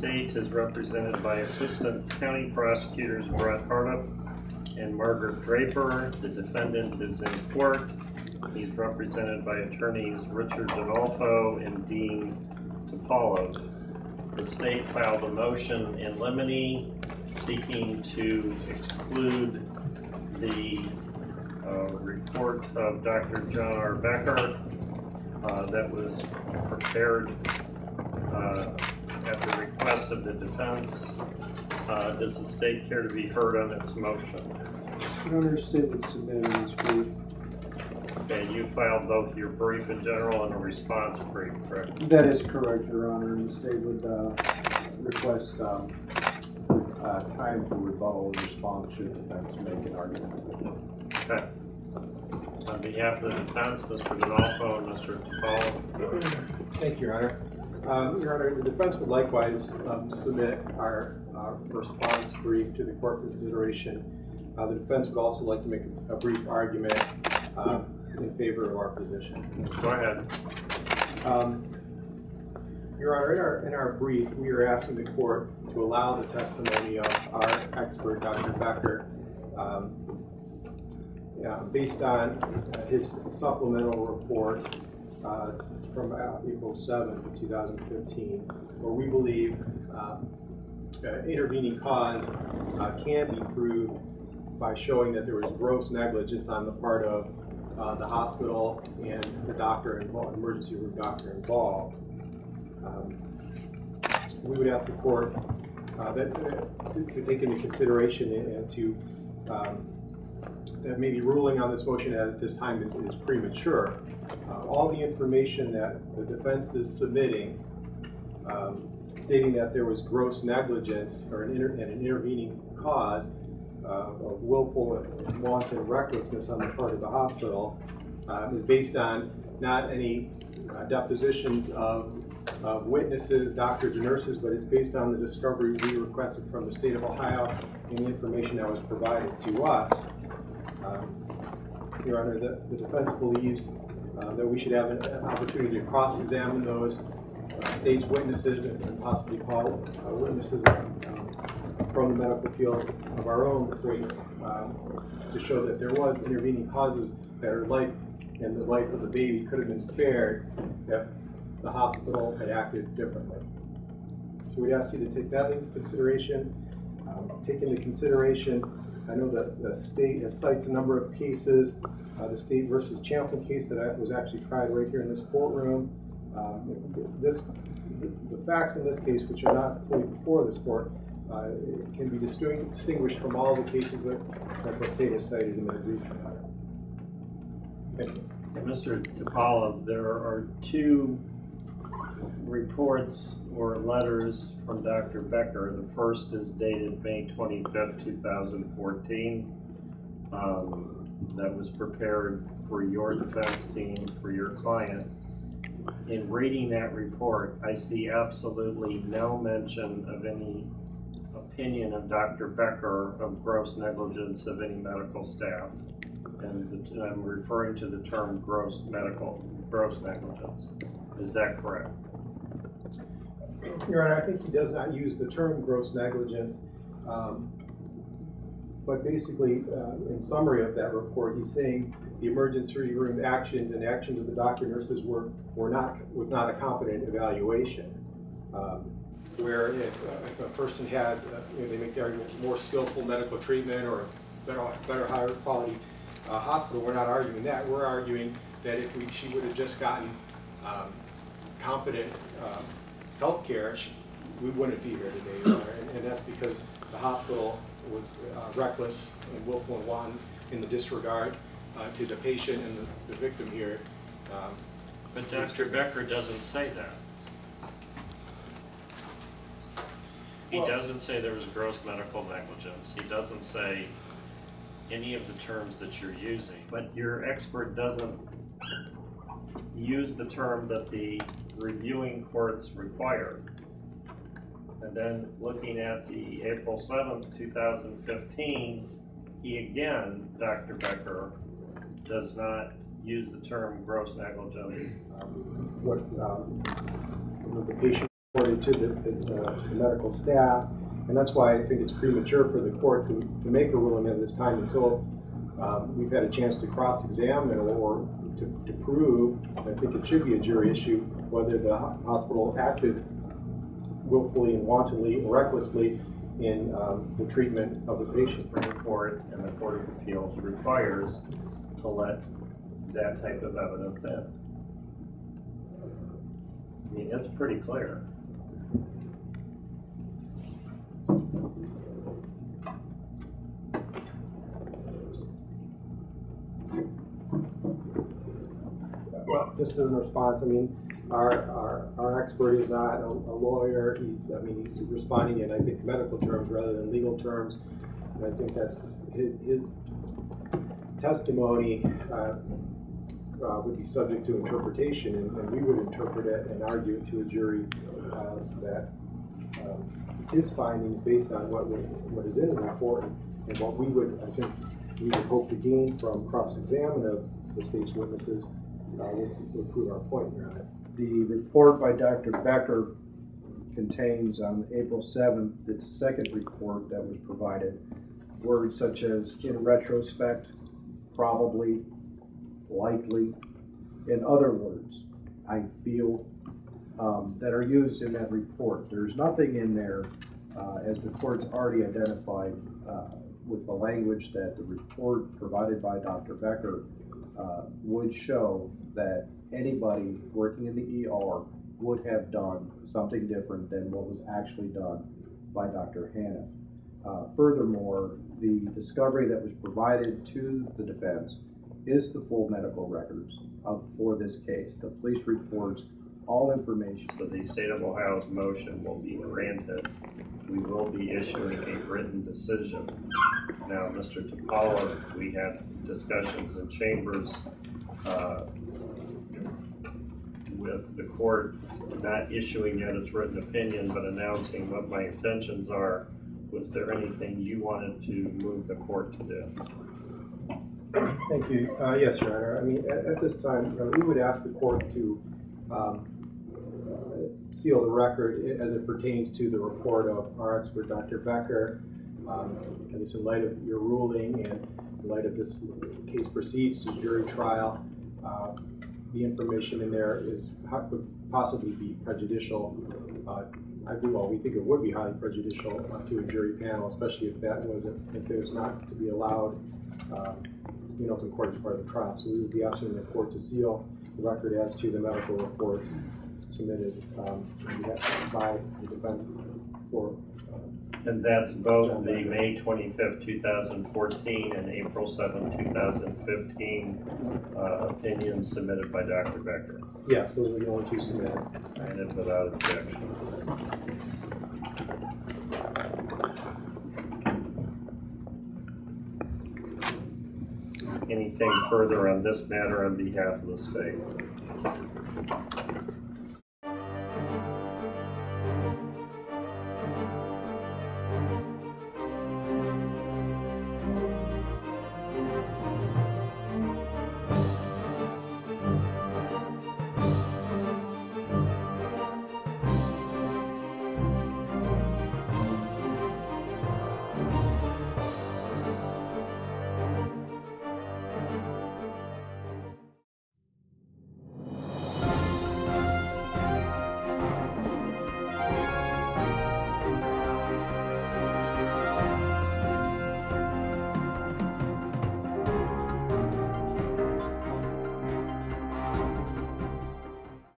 state is represented by Assistant County Prosecutors Brett Hardup and Margaret Draper. The defendant is in court. He's represented by attorneys Richard D'Adolfo and Dean Topolo. The state filed a motion in limine seeking to exclude the report of Dr. John R. Becker that was prepared at the request of the defense. Does the state care to be heard on its motion? Your Honor, the state would submit in its brief. Okay, you filed both your brief in general and a response brief, correct? That is correct, Your Honor, and the state would request time for rebuttal and response should the defense make an argument. Okay. On behalf of the defense, Mr. D'Adolfo and Mr. Topolo. Thank you, Your Honor. Your Honor, the defense would likewise submit our response brief to the court for consideration. The defense would also like to make a brief argument in favor of our position. Go ahead. Your Honor, in our brief, we are asking the court to allow the testimony of our expert, Dr. Becker, based on his supplemental report from April 7th, 2015, where we believe intervening cause can be proved by showing that there was gross negligence on the part of the hospital and the doctor involved, emergency room doctor involved. We would ask the court to take into consideration and to that maybe ruling on this motion at this time is premature. All the information that the defense is submitting, stating that there was gross negligence or an intervening cause of willful and wanton recklessness on the part of the hospital, is based on not any depositions of witnesses, doctors, or nurses, but it's based on the discovery we requested from the state of Ohio and the information that was provided to us. Your Honor, the defense believes that we should have an opportunity to cross-examine those state's witnesses and possibly call witnesses from the medical field of our own to show that there was intervening causes that her life and the life of the baby could have been spared if the hospital had acted differently. So we ask you to take that into consideration. Take into consideration, I know that the state cites a number of cases, the State versus Champlin case that was actually tried right here in this courtroom. The facts in this case, which are not fully before this court, can be distinguished from all the cases that the state has cited in their brief. Thank you. Mr. Topolo, there are two reports or letters from Dr. Becker. The first is dated May 25th, 2014. That was prepared for your defense team, for your client. In reading that report, I see absolutely no mention of any opinion of Dr. Becker of gross negligence of any medical staff. And I'm referring to the term gross negligence. Is that correct? Your Honor, I think he does not use the term gross negligence, but basically, in summary of that report, he's saying the emergency room actions and actions of the doctor and nurses was not a competent evaluation. Where if a person had, they make the argument, more skillful medical treatment or better higher quality hospital, we're not arguing that. We're arguing that if she would have just gotten competent health care, we wouldn't be here today, Your Honor. And that's because the hospital was reckless and willful and wanton in the disregard to the patient and the victim here. But Dr. Becker doesn't say that. He doesn't say there was gross medical negligence. He doesn't say any of the terms that you're using. But your expert doesn't use the term that the reviewing courts require. And then looking at the April 7th, 2015, he again, Dr. Becker, does not use the term gross negligence. The patient reported to the medical staff, and that's why I think it's premature for the court to make a ruling at this time until we've had a chance to cross-examine or to prove. I think it should be a jury issue whether the hospital acted willfully and wantonly or recklessly in the treatment of the patient. The court and the Court of Appeals requires to let that type of evidence in. I mean, it's pretty clear. Well, just in response, I mean, our expert is not a lawyer. He's responding in, I think, medical terms rather than legal terms. And I think that's his testimony would be subject to interpretation, and we would interpret it and argue it to a jury that his findings based on what is in the report and what we would, I think, we would hope to gain from cross-examine of the state's witnesses would prove our point, Your Honor. The report by Dr. Becker contains on April 7th, the second report that was provided, words such as in retrospect, probably, likely, and other words, I feel, that are used in that report. There's nothing in there, as the court's already identified, with the language that the report provided by Dr. Becker would show that anybody working in the ER would have done something different than what was actually done by Dr. Hannah. Furthermore, the discovery that was provided to the defense is the full medical records for this case. The police reports, all information. So the state of Ohio's motion will be granted. We will be issuing a written decision. Now, Mr. Topala, we had discussions in chambers with the court not issuing yet its written opinion, but announcing what my intentions are. Was there anything you wanted to move the court to do? Thank you. Yes, Your Honor. I mean, at this time, we would ask the court to seal the record as it pertains to the report of our expert, Dr. Becker. At least in light of your ruling and in light of this case proceeds to jury trial, the information in there would possibly be prejudicial. We think it would be highly prejudicial to a jury panel, especially if it was not to be allowed in open court as part of the trial. So we would be asking the court to seal the record as to the medical reports submitted by the defense for. And that's both the May 25th, 2014 and April 7th, 2015 opinions submitted by Dr. Becker. Yes, those are the only two submitted. Granted without objection. Anything further on this matter on behalf of the state?